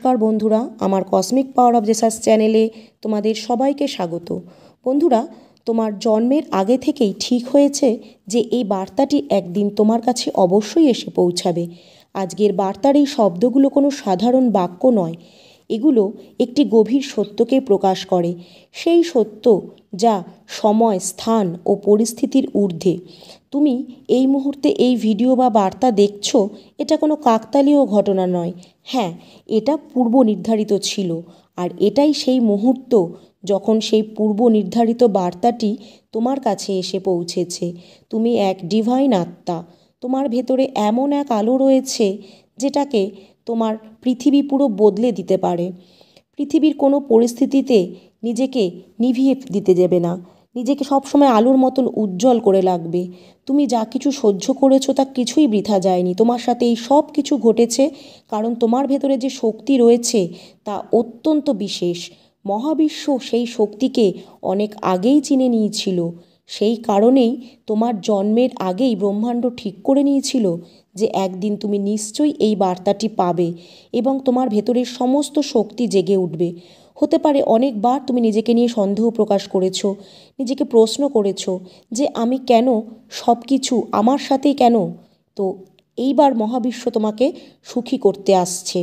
নমস্কার বন্ধুরা, আমার কসমিক পাওয়ার অফ জেসাস চ্যানেলে তোমাদের সবাইকে স্বাগত। বন্ধুরা, তোমার জন্মের আগে থেকেই ঠিক হয়েছে যে এই বার্তাটি একদিন তোমার কাছে অবশ্যই এসে পৌঁছাবে। আজকের বার্তার এই শব্দগুলো কোনো সাধারণ বাক্য নয়, এগুলো একটি গভীর সত্যকে প্রকাশ করে, সেই সত্য যা সময়, স্থান ও পরিস্থিতির ঊর্ধ্বে। তুমি এই মুহূর্তে এই ভিডিও বা বার্তা দেখছো, এটা কোনো কাকতালীয় ঘটনা নয়। হ্যাঁ, এটা পূর্ব নির্ধারিত ছিল, আর এটাই সেই মুহূর্ত যখন সেই পূর্ব নির্ধারিত বার্তাটি তোমার কাছে এসে পৌঁছেছে। তুমি এক ডিভাইন আত্মা, তোমার ভেতরে এমন এক আলো রয়েছে যেটাকে তোমার পৃথিবী পুরো বদলে দিতে পারে। পৃথিবীর কোনো পরিস্থিতিতে নিজেকে নিভিয়ে দিতে দেবে না, নিজেকে সবসময় আলোর মতন উজ্জ্বল করে রাখবে। তুমি যা কিছু সহ্য করেছো তা কিছুই বৃথা যায়নি। তোমার সাথে এই সব কিছু ঘটেছে কারণ তোমার ভেতরে যে শক্তি রয়েছে তা অত্যন্ত বিশেষ। মহাবিশ্ব সেই শক্তিকে অনেক আগেই চিনে নিয়েছিল। সেই কারণেই তোমার জন্মের আগেই ব্রহ্মাণ্ড ঠিক করে নিয়েছিল যে একদিন তুমি নিশ্চয়ই এই বার্তাটি পাবে এবং তোমার ভেতরের সমস্ত শক্তি জেগে উঠবে। হতে পারে অনেকবার তুমি নিজেকে নিয়ে সন্দেহ প্রকাশ করেছো, নিজেকে প্রশ্ন করেছো যে আমি কেন, সব কিছু আমার সাথেই কেন। তো এইবার মহাবিশ্ব তোমাকে সুখী করতে আসছে,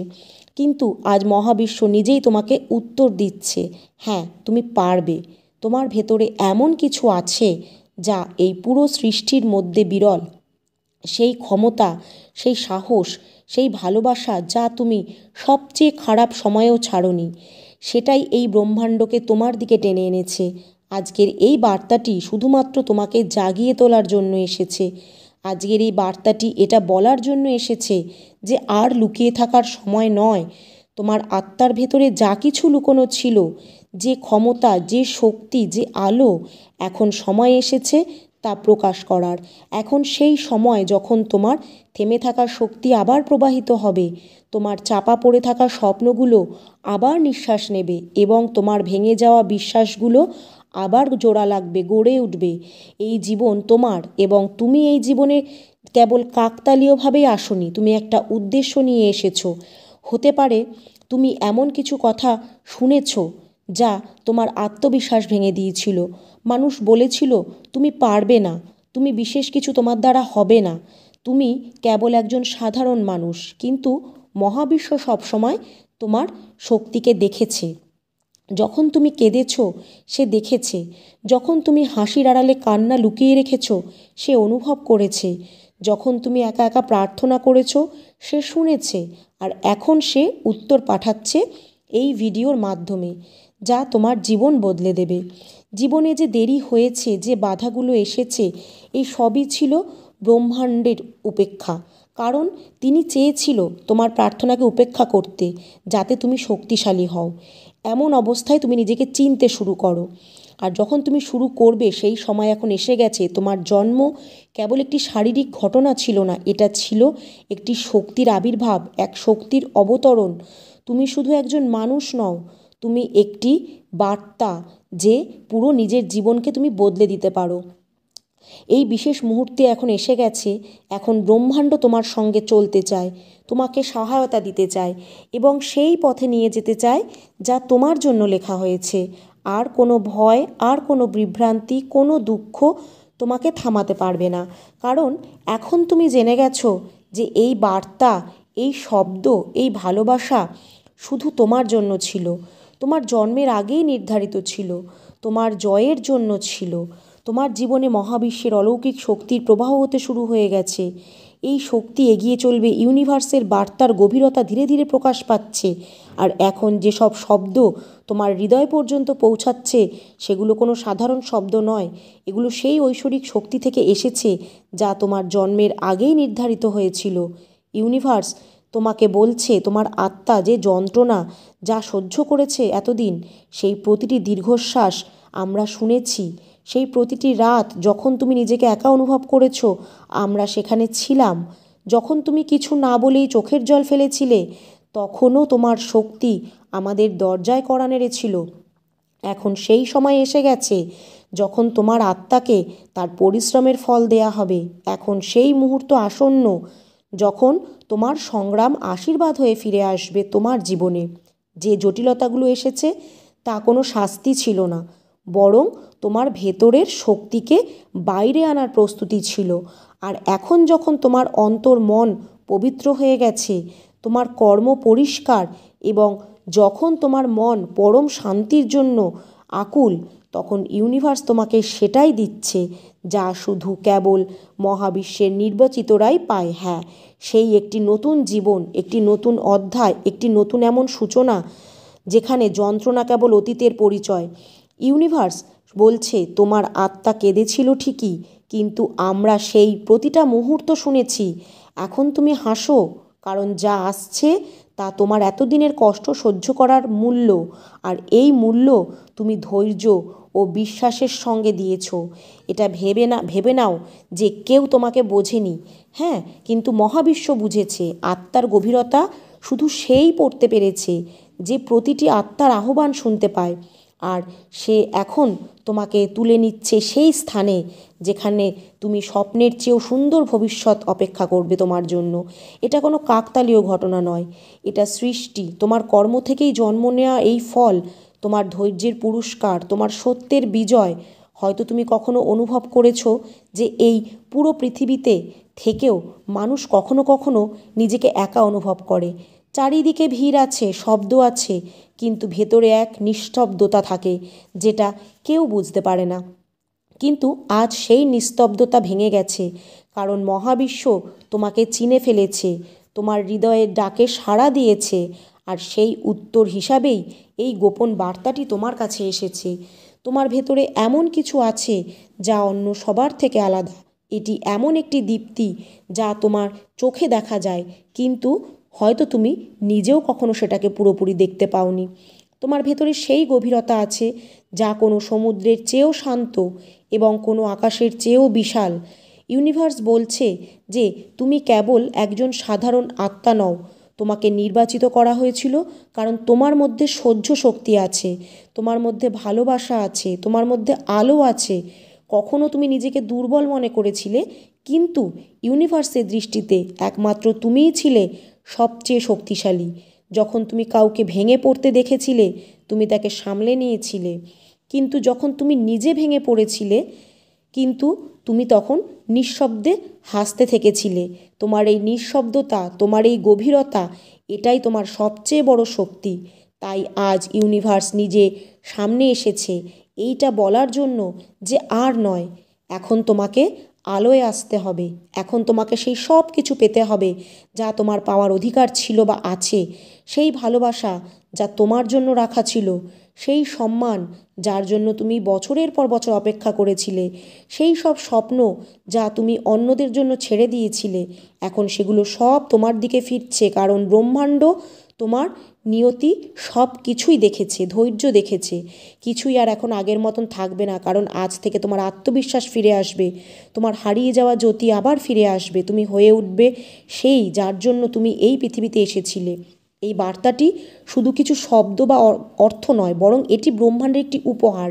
কিন্তু আজ মহাবিশ্ব নিজেই তোমাকে উত্তর দিচ্ছে, হ্যাঁ তুমি পারবে। তোমার ভেতরে এমন কিছু আছে যা এই পুরো সৃষ্টির মধ্যে বিরল। সেই ক্ষমতা, সেই সাহস, সেই ভালোবাসা যা তুমি সবচেয়ে খারাপ সময়েও ছাড়োনি, সেটাই এই ব্রহ্মাণ্ডকে তোমার দিকে টেনে এনেছে। আজকের এই বার্তাটি শুধুমাত্র তোমাকে জাগিয়ে তোলার জন্য এসেছে। আজকের এই বার্তাটি এটা বলার জন্য এসেছে যে আর লুকিয়ে থাকার সময় নয়। তোমার আত্মার ভেতরে যা কিছু লুকোনো ছিল, যে ক্ষমতা, যে শক্তি, যে আলো, এখন সময় এসেছে তা প্রকাশ করার। এখন সেই সময় যখন তোমার থেমে থাকা শক্তি আবার প্রবাহিত হবে, তোমার চাপা পড়ে থাকা স্বপ্নগুলো আবার নিঃশ্বাস নেবে এবং তোমার ভেঙে যাওয়া বিশ্বাসগুলো আবার জোড়া লাগবে, গড়ে উঠবে। এই জীবন তোমার এবং তুমি এই জীবনে কেবল কাকতালীয়ভাবেই আসোনি, তুমি একটা উদ্দেশ্য নিয়ে এসেছো। হতে পারে তুমি এমন কিছু কথা শুনেছ যা তোমার আত্মবিশ্বাস ভেঙে দিয়েছিল। মানুষ বলেছিল তুমি পারবে না, তুমি বিশেষ কিছু তোমার দ্বারা হবে না, তুমি কেবল একজন সাধারণ মানুষ। কিন্তু মহাবিশ্ব সবসময় তোমার শক্তিকে দেখেছে। যখন তুমি কেঁদেছো সে দেখেছে, যখন তুমি হাসির আড়ালে কান্না লুকিয়ে রেখেছো সে অনুভব করেছে, যখন তুমি একা একা প্রার্থনা করেছো সে শুনেছে। আর এখন সে উত্তর পাঠাচ্ছে এই ভিডিওর মাধ্যমে, যা তোমার জীবন বদলে দেবে। জীবনে যে দেরি হয়েছে, যে বাধাগুলো এসেছে, এই সবই ছিল ব্রহ্মাণ্ডের উপেক্ষা। কারণ তিনি চেয়েছিল তোমার প্রার্থনাকে উপেক্ষা করতে, যাতে তুমি শক্তিশালী হও। এমন অবস্থায় তুমি নিজেকে চিনতে শুরু করো। আর যখন তুমি শুরু করবে সেই সময় এখন এসে গেছে। তোমার জন্ম কেবল একটি শারীরিক ঘটনা ছিল না, এটা ছিল একটি শক্তির আবির্ভাব, এক শক্তির অবতরণ। তুমি শুধু একজন মানুষ নও, তুমি একটি বার্তা যে পুরো নিজের জীবনকে তুমি বদলে দিতে পারো। এই বিশেষ মুহূর্তে এখন এসে গেছে। এখন ব্রহ্মাণ্ড তোমার সঙ্গে চলতে চায়, তোমাকে সহায়তা দিতে চায় এবং সেই পথে নিয়ে যেতে চায় যা তোমার জন্য লেখা হয়েছে। আর কোনো ভয়, আর কোনো বিভ্রান্তি, কোনো দুঃখ তোমাকে থামাতে পারবে না। কারণ এখন তুমি জেনে গেছো যে এই বার্তা, এই শব্দ, এই ভালোবাসা শুধু তোমার জন্য ছিল, তোমার জন্মের আগেই নির্ধারিত ছিল, তোমার জয়ের জন্য ছিল। তোমার জীবনে মহাবিশ্বের অলৌকিক শক্তির প্রবাহ হতে শুরু হয়ে গেছে। এই শক্তি এগিয়ে চলবে। ইউনিভার্সের বার্তার গভীরতা ধীরে ধীরে প্রকাশ পাচ্ছে। আর এখন যেসব শব্দ তোমার হৃদয় পর্যন্ত পৌঁছাচ্ছে সেগুলো কোনো সাধারণ শব্দ নয়, এগুলো সেই ঐশ্বরিক শক্তি থেকে এসেছে যা তোমার জন্মের আগেই নির্ধারিত হয়েছিল। ইউনিভার্স তোমাকে বলছে তোমার আত্মা যে যন্ত্রণা, যা সহ্য করেছে এতদিন, সেই প্রতিটি দীর্ঘশ্বাস আমরা শুনেছি। সেই প্রতিটি রাত যখন তুমি নিজেকে একা অনুভব করেছো, আমরা সেখানে ছিলাম। যখন তুমি কিছু না বলেই চোখের জল ফেলেছিলে, তখনও তোমার শক্তি আমাদের দরজায় কড়া নেড়েছিল। এখন সেই সময় এসে গেছে যখন তোমার আত্মাকে তার পরিশ্রমের ফল দেয়া হবে। এখন সেই মুহূর্ত আসন্ন। যখন তোমার সংগ্রাম আশীর্বাদ হয়ে ফিরে আসবে তোমার জীবনে। যে জটিলতাগুলো এসেছে তা কোনো শাস্তি ছিল না, বরং তোমার ভেতরের শক্তিকে বাইরে আনার প্রস্তুতি ছিল। আর এখন যখন তোমার অন্তর মন পবিত্র হয়ে গেছে, তোমার কর্ম পরিষ্কার এবং যখন তোমার মন পরম শান্তির জন্য আকুল, তখন ইউনিভার্স তোমাকে সেটাই দিচ্ছে যা শুধু কেবল মহাবিশ্বের নির্বাচিতরাই পায়। হ্যাঁ, সেই একটি নতুন জীবন, একটি নতুন অধ্যায়, একটি নতুন এমন সূচনা যেখানে যন্ত্রণা কেবল অতীতের পরিচয়। ইউনিভার্স বলছে তোমার আত্মা কেঁদেছিল ঠিকই, কিন্তু আমরা সেই প্রতিটা মুহূর্ত শুনেছি। এখন তুমি হাসো, কারণ যা আসছে তা তোমার এতদিনের কষ্ট সহ্য করার মূল্য। আর এই মূল্য তুমি ধৈর্য ও বিশ্বাসের সঙ্গে দিয়েছ। এটা ভেবে নাও যে কেউ তোমাকে বোঝেনি, হ্যাঁ, কিন্তু মহাবিশ্ব বুঝেছে। আত্মার গভীরতা শুধু সেই পড়তে পেরেছে যে প্রতিটি আত্মার আহ্বান শুনতে পায়। আর সে এখন তোমাকে তুলে নিচ্ছে সেই স্থানে যেখানে তুমি স্বপ্নের চেয়েও সুন্দর ভবিষ্যৎ অপেক্ষা করবে তোমার জন্য। এটা কোনো কাকতালীয় ঘটনা নয়, এটা সৃষ্টি। তোমার কর্ম থেকেই জন্ম নেওয়া এই ফল, তোমার ধৈর্যের পুরস্কার, তোমার সত্যের বিজয়। হয়তো তুমি কখনো অনুভব করেছো যে এই পুরো পৃথিবীতে থেকেও মানুষ কখনো কখনো নিজেকে একা অনুভব করে। চারিদিকে ভিড় আছে, শব্দ আছে, কিন্তু ভেতরে এক নিস্তব্ধতা থাকে যেটা কেউ বুঝতে পারে না। কিন্তু আজ সেই নিস্তব্ধতা ভেঙে গেছে, কারণ মহাবিশ্ব তোমাকে চিনে ফেলেছে, তোমার হৃদয়ের ডাকে সাড়া দিয়েছে। আর সেই উত্তর হিসাবেই এই গোপন বার্তাটি তোমার কাছে এসেছে। তোমার ভেতরে এমন কিছু আছে যা অন্য সবার থেকে আলাদা। এটি এমন একটি দীপ্তি যা তোমার চোখে দেখা যায়, কিন্তু হয়তো তুমি নিজেও কখনো সেটাকে পুরোপুরি দেখতে পাওনি। তোমার ভেতরে সেই গভীরতা আছে যা কোনো সমুদ্রের চেয়েও শান্ত এবং কোনো আকাশের চেয়েও বিশাল। ইউনিভার্স বলছে যে তুমি কেবল একজন সাধারণ আত্মা নও। তোমাকে নির্বাচিত করা হয়েছিল কারণ তোমার মধ্যে সহ্য শক্তি আছে, তোমার মধ্যে ভালোবাসা আছে, তোমার মধ্যে আলো আছে। কখনো তুমি নিজেকে দুর্বল মনে করেছিলে, কিন্তু ইউনিভার্সের দৃষ্টিতে একমাত্র তুমিই ছিলে সবচেয়ে শক্তিশালী। যখন তুমি কাউকে ভেঙে পড়তে দেখেছিলে, তুমি তাকে সামলে নিয়েছিলে। কিন্তু যখন তুমি নিজে ভেঙে পড়েছিলে, কিন্তু তুমি তখন নিঃশব্দে হাসতে থেকেছিলে। তোমার এই নিঃশব্দতা, তোমার এই গভীরতা, এটাই তোমার সবচেয়ে বড় শক্তি। তাই আজ ইউনিভার্স নিজে সামনে এসেছে এইটা বলার জন্য যে আর নয়, এখন তোমাকে আলোয় আসতে হবে। এখন তোমাকে সেই সব কিছু পেতে হবে যা তোমার পাওয়ার অধিকার ছিল বা আছে। সেই ভালোবাসা যা তোমার জন্য রাখা ছিল, সেই সম্মান যার জন্য তুমি বছরের পর বছর অপেক্ষা করেছিলে, সেই সব স্বপ্ন যা তুমি অন্যদের জন্য ছেড়ে দিয়েছিলে, এখন সেগুলো সব তোমার দিকে ফিরছে। কারণ ব্রহ্মাণ্ড তোমার নিয়তি সব কিছুই দেখেছে, ধৈর্য দেখেছে। কিছুই আর এখন আগের মতন থাকবে না, কারণ আজ থেকে তোমার আত্মবিশ্বাস ফিরে আসবে, তোমার হারিয়ে যাওয়া জ্যোতি আবার ফিরে আসবে। তুমি হয়ে উঠবে সেই যার জন্য তুমি এই পৃথিবীতে এসেছিলে। এই বার্তাটি শুধু কিছু শব্দ বা অর্থ নয়, বরং এটি ব্রহ্মাণ্ডের একটি উপহার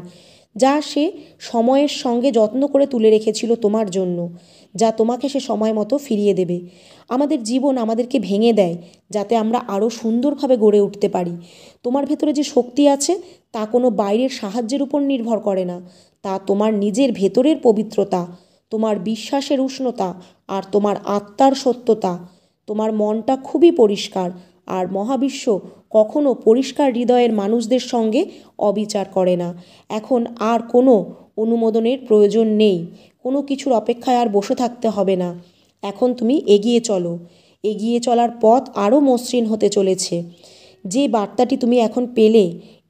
যা সে সময়ের সঙ্গে যত্ন করে তুলে রেখেছিল তোমার জন্য, যা তোমাকে সে সময় মতো ফিরিয়ে দেবে। আমাদের জীবন আমাদেরকে ভেঙে দেয় যাতে আমরা আরও সুন্দরভাবে গড়ে উঠতে পারি। তোমার ভেতরে যে শক্তি আছে তা কোনো বাইরের সাহায্যের উপর নির্ভর করে না, তা তোমার নিজের ভেতরের পবিত্রতা, তোমার বিশ্বাসের উষ্ণতা আর তোমার আত্মার সত্যতা। তোমার মনটা খুবই পরিষ্কার, আর মহাবিশ্ব কখনো পরিষ্কার হৃদয়ের মানুষদের সঙ্গে অবিচার করে না। এখন আর কোনো অনুমোদনের প্রয়োজন নেই, কোনো কিছুর অপেক্ষায় আর বসে থাকতে হবে না। এখন তুমি এগিয়ে চলো, এগিয়ে চলার পথ আরও মসৃণ হতে চলেছে। যে বার্তাটি তুমি এখন পেলে,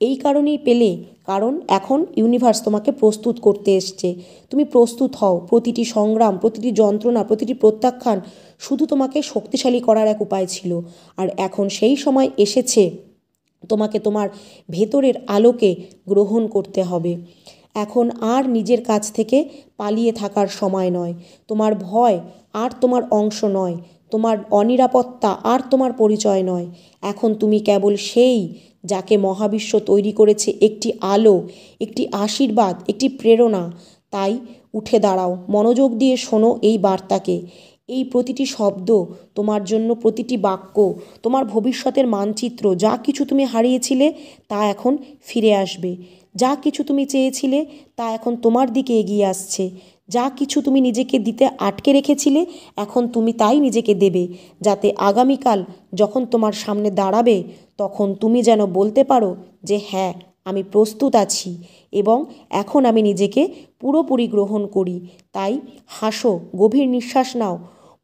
এই কারণেই পেলে কারণ এখন ইউনিভার্স তোমাকে প্রস্তুত করতে এসছে। তুমি প্রস্তুত হও। প্রতিটি সংগ্রাম, প্রতিটি যন্ত্রণা, প্রতিটি প্রত্যাখ্যান শুধু তোমাকে শক্তিশালী করার এক উপায় ছিল। আর এখন সেই সময় এসেছে তোমাকে তোমার ভেতরের আলোকে গ্রহণ করতে হবে। এখন আর নিজের কাছ থেকে পালিয়ে থাকার সময় নয়। তোমার ভয় আর তোমার অংশ নয়, তোমার অনিরাপত্তা আর তোমার পরিচয় নয়। এখন তুমি কেবল সেই যাকে মহাবিশ্ব তৈরি করেছে একটি আলো, একটি আশীর্বাদ, একটি প্রেরণা। তাই উঠে দাঁড়াও, মনোযোগ দিয়ে শোনো এই বার্তাকে। এই প্রতিটি শব্দ তোমার জন্য, প্রতিটি বাক্য তোমার ভবিষ্যতের মানচিত্র। যা কিছু তুমি হারিয়েছিলে তা এখন ফিরে আসবে। যা কিছু তুমি চেয়েছিলে তা এখন তোমার দিকে এগিয়ে আসছে। যা কিছু তুমি নিজেকে দিতে আটকে রেখেছিলে এখন তুমি তাই নিজেকে দেবে, যাতে আগামীকাল যখন তোমার সামনে দাঁড়াবে তখন তুমি যেন বলতে পারো যে হ্যাঁ, আমি প্রস্তুত আছি এবং এখন আমি নিজেকে পুরোপুরি গ্রহণ করি। তাই হাসো, গভীর নিঃশ্বাস নাও,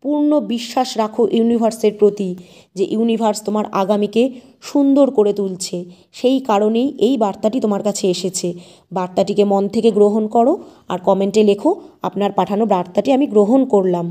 পূর্ণ বিশ্বাস রাখো ইউনিভার্সের প্রতি যে ইউনিভার্স তোমার আগামীকে সুন্দর করে তুলছে। সেই কারণেই এই বার্তাটি তোমার কাছে এসেছে। বার্তাটিকে মন থেকে গ্রহণ করো আর কমেন্টে লেখো, আপনার পাঠানো বার্তাটি আমি গ্রহণ করলাম।